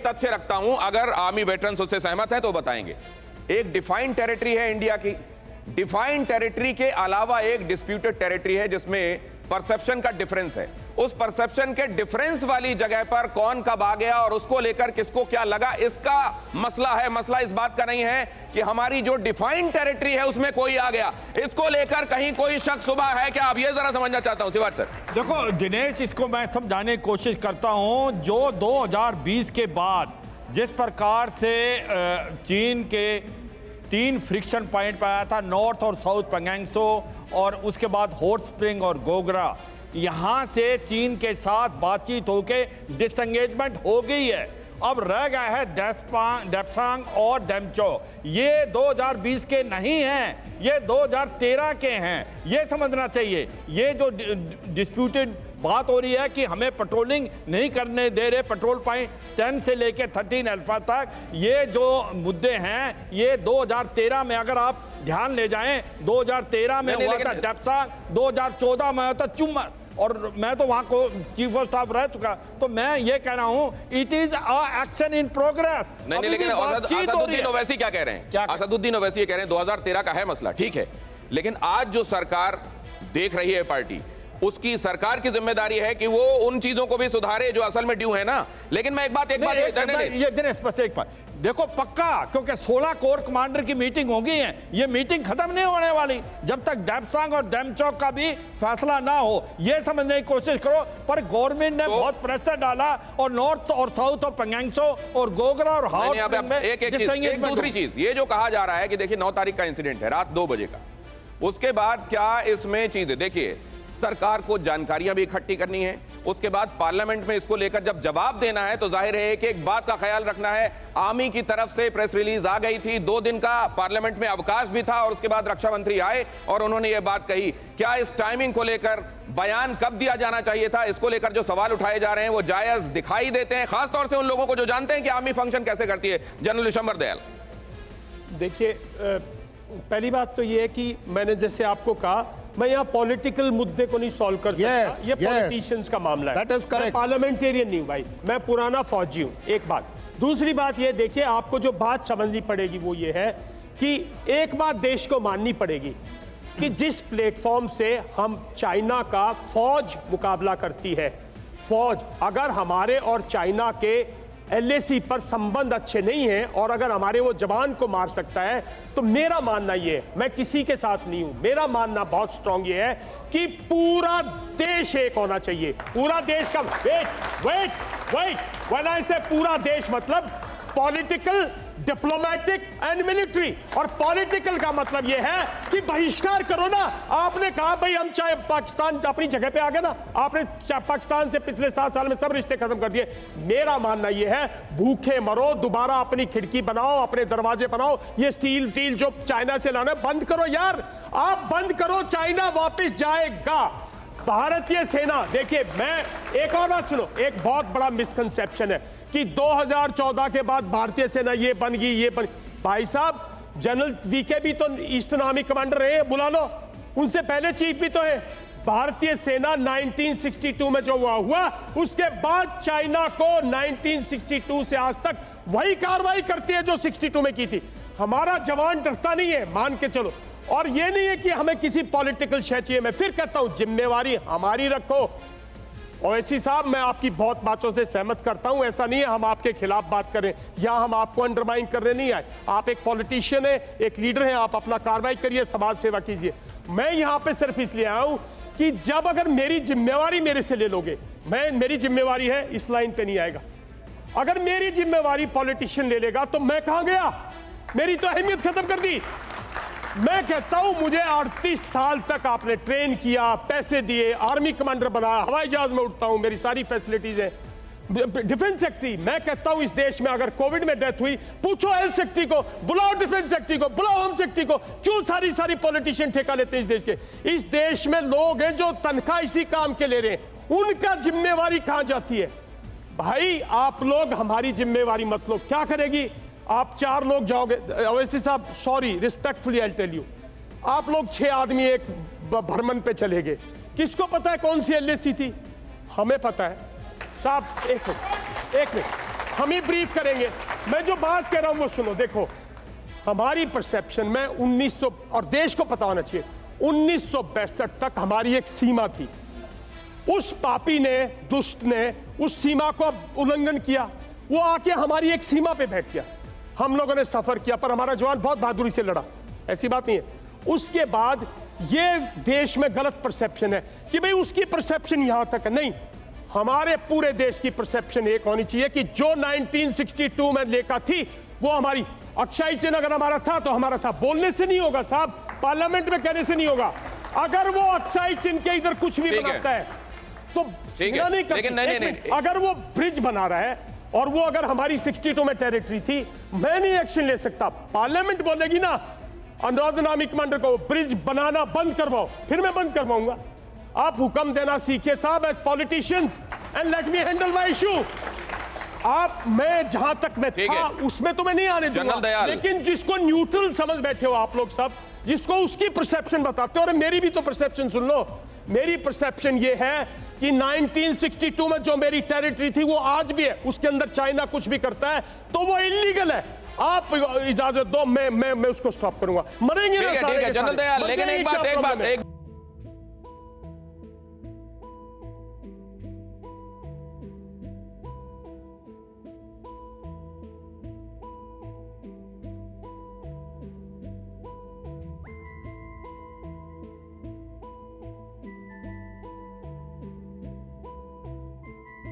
तथ्य रखता हूं, अगर आर्मी वेटरन्स उससे सहमत है तो बताएंगे। एक डिफाइंड टेरिटरी है इंडिया की, डिफाइंड टेरिटरी के अलावा एक डिस्प्यूटेड टेरिटरी है जिसमें परसेप्शन का डिफरेंस है। उस परसेप्शन के डिफरेंस वाली जगह पर कौन कब आ गया और उसको लेकर किसको क्या लगा, इसका मसला है। मसला इस बात का नहीं है कि हमारी जो डिफाइंड टेरिटरी है उसमें कोई आ गया, इसको लेकर कहीं कोई शक सुबह है क्या? अब ये जरा समझना चाहता हूं शिवाज सर। देखो दिनेश, इसको मैं समझाने की कोशिश करता हूं। जो 2020 के बाद जिस प्रकार से चीन के 3 फ्रिक्शन पॉइंट पाया था, नॉर्थ और साउथ पैंगोंग और उसके बाद हॉट स्प्रिंग और गोगरा, यहां से चीन के साथ बातचीत होके डिसएंगेजमेंट हो गई है। अब रह गया है देप्सांग और डेमचो। ये 2020 के नहीं हैं, ये 2013 के हैं, ये समझना चाहिए। ये जो डिस्प्यूटेड बात हो रही है कि हमें पेट्रोलिंग नहीं करने दे रहे, पेट्रोल पॉइंट 10 से लेके 13 अल्फा तक, ये जो मुद्दे हैं ये 2013 में अगर आप ध्यान ले जाएं, 2013 में हुआ था डेप्सांग, 2014 में हुआ था चुम्मर, और मैं तो वहां को चीफ ऑफ स्टाफ रह चुका। तो मैं ये कह रहा हूं it is a action in progress. नहीं, लेकिन असदुद्दीन ओवैसी क्या कह रहे हैं? असदुद्दीन ओवैसी ये कह रहे हैं 2013 का है मसला, ठीक है, लेकिन आज जो सरकार देख रही है पार्टी, उसकी सरकार की जिम्मेदारी है कि वो उन चीजों को भी सुधारे जो असल में ड्यू है ना। लेकिन मैं एक बात ये एक बात देखो पक्का, क्योंकि 16 कोर कमांडर की मीटिंग हो गई है, ये मीटिंग खत्म नहीं होने वाली जब तक डेप्सांग और डेमचौक का भी फैसला ना हो। ये समझने की कोशिश करो। पर गवर्नमेंट ने बहुत प्रेशर डाला और नॉर्थ और साउथ और पैंगोंग और गोगरा और हाउट में एक दूसरी चीज ये जो कहा जा रहा है कि देखिए 9 तारीख का इंसिडेंट है रात 2 बजे का, उसके बाद क्या इसमें चीजें, देखिए सरकार को जानकारियां भी इकट्ठी करनी है, उसके बाद पार्लियामेंट में इसको लेकर जब जवाब देना है तो जाहिर है कि एक बात का ख्याल रखना है, आर्मी की तरफ से प्रेस रिलीज आ गई थी, 2 दिन का पार्लियामेंट में अवकाश भी था और उसके बाद रक्षा मंत्री आए और उन्होंने ये बात कही। क्या इस टाइमिंग को लेकर बयान कब दिया जाना चाहिए था, इसको लेकर जो सवाल उठाए जा रहे हैं वो जायज दिखाई देते हैं, खासतौर से उन लोगों को जो जानते हैं कि आर्मी फंक्शन कैसे करती है? जनरल विशंबर दयाल। देखिए, पहली बात तो ये है कि मैंने जैसे आपको कहा, मैं यहाँ पॉलिटिकल मुद्दे को नहीं सॉल्व कर सकता। ये पॉलिटिशियंस का मामला है। मैं पार्लियामेंटेरियन नहीं हूँ भाई, मैं पुराना फौजी हूँ, एक बात। दूसरी बात ये देखिए, आपको जो बात समझनी पड़ेगी वो ये है कि एक बात देश को माननी पड़ेगी कि जिस प्लेटफॉर्म से हम चाइना का फौज मुकाबला करती है, फौज अगर हमारे और चाइना के LAC पर संबंध अच्छे नहीं हैं और अगर हमारे वो जवान को मार सकता है, तो मेरा मानना ये है, मैं किसी के साथ नहीं हूं, मेरा मानना बहुत स्ट्रांग ये है कि पूरा देश एक होना चाहिए। पूरा देश का वेट व्हेन आई से पूरा देश मतलब पॉलिटिकल, डिप्लोमेटिक एंड मिलिट्री। और पॉलिटिकल का मतलब यह है कि बहिष्कार करो ना। आपने कहा भाई हम चाहे पाकिस्तान अपनी जगह पे आ गया ना, आपने पाकिस्तान से पिछले 7 साल में सब रिश्ते खत्म कर दिए। मेरा मानना यह है भूखे मरो, दोबारा अपनी खिड़की बनाओ, अपने दरवाजे बनाओ, ये स्टील जो चाइना से लाना बंद करो यार, आप बंद करो, चाइना वापिस जाएगा। भारतीय सेना, देखिए मैं एक और बात सुनो, एक बहुत बड़ा मिसकंसेप्शन है कि 2014 के बाद भारतीय सेना ये बन गई, ये बन। भाई साहब, जनरल VK भी तो ईस्टर्न आर्मी कमांडर रहे, बुला लो, उनसे पहले चीफ भी तो है। भारतीय सेना 1962 में जो हुआ उसके बाद चाइना को 1962 से आज तक वही कार्रवाई करती है जो 62 में की थी। हमारा जवान डरता नहीं है, मान के चलो। और ये नहीं है कि हमें किसी पॉलिटिकल शय चाहिए। मैं फिर कहता हूं, जिम्मेवारी हमारी रखो। ओवैसी साहब, मैं आपकी बहुत बातों से सहमत करता हूं, ऐसा नहीं है हम आपके खिलाफ बात करें या हम आपको अंडरमाइन करने नहीं आए। आप एक पॉलिटिशियन है, एक लीडर है, आप अपना कार्रवाई करिए, समाज सेवा कीजिए। मैं यहां पे सिर्फ इसलिए आया हूं कि जब अगर मेरी जिम्मेवारी मेरे से ले लोगे, मेरी जिम्मेवारी है इस लाइन पे नहीं आएगा। अगर मेरी जिम्मेवारी पॉलिटिशियन ले लेगा तो मैं कहां गया, मेरी तो अहमियत खत्म कर दी। मैं कहता हूं मुझे 38 साल तक आपने ट्रेन किया, पैसे दिए, आर्मी कमांडर बनाया, हवाई जहाज में उठता हूं, मेरी सारी फैसिलिटीज है। डिफेंस सेक्रेटरी, मैं कहता हूं इस देश में अगर कोविड में डेथ हुई, पूछो हेल्थ सेक्रेटरी को, बुलाओ डिफेंस सेक्रेटरी को, बुलाओ होम सेक्रेटरी को, क्यों सारी पॉलिटिशियन ठेका लेते हैं इस देश के? इस देश में लोग हैं जो तनख्वाह इसी काम के ले रहे हैं, उनका जिम्मेवारी कहां जाती है? भाई आप लोग हमारी जिम्मेवारी मत लो। क्या करेगी? आप 4 लोग जाओगे, ओवैसी साहब sorry, respectfully I tell you, आप लोग 6 आदमी एक भ्रमण पे चले गए, किसको पता है कौन सी LAC थी? हमें पता है साहब। एक मिनट, हम ही ब्रीफ करेंगे। मैं जो बात कह रहा हूं वो सुनो। देखो, हमारी परसेप्शन में 1900, और देश को पता होना चाहिए, 1962 तक हमारी एक सीमा थी। उस पापी ने, दुष्ट ने उस सीमा को उल्लंघन किया, वो आके हमारी एक सीमा पे बैठ गया। हम लोगों ने सफर किया, पर हमारा जवान बहुत बहादुरी से लड़ा, ऐसी बात नहीं है। उसके बाद ये देश में गलत परसेप्शन है कि भाई उसकी परसेप्शन यहां तक है। नहीं, हमारे पूरे देश की परसेप्शन एक होनी चाहिए कि जो 1962 में लेखा थी वो हमारी। अक्षय चिन्ह अगर हमारा था तो हमारा था, बोलने से नहीं होगा साहब, पार्लियामेंट में कहने से नहीं होगा। अगर वो अक्षय चिन्ह के इधर कुछ भी बनाता है तो नहीं करते। नहीं, अगर वो ब्रिज बना रहा है और वो अगर हमारी 62 में टेरिटरी थी, मैं नहीं एक्शन ले सकता। पार्लियामेंट बोलेगी ना अनुराग आर्मी कमांडर को ब्रिज बनाना बंद करवाओ, फिर मैं बंद करवाऊंगा। आप हुक्म देना सीखे साहब as politicians and let me handle my issue. आप, मैं जहां तक मैं था उसमें तो मैं नहीं आने दूंगा, लेकिन जिसको न्यूट्रल समझ बैठे हो आप लोग सब, जिसको उसकी परसेप्शन बताते हो, और मेरी भी तो परसेप्शन सुन लो। मेरी परसेप्शन ये है कि 1962 में जो मेरी टेरिटरी थी वो आज भी है, उसके अंदर चाइना कुछ भी करता है तो वो इलीगल है। आप इजाजत दो, मैं उसको स्टॉप करूंगा। मरेंगे ना सारे के सारे। जनरल दयाल, लेकिन एक बात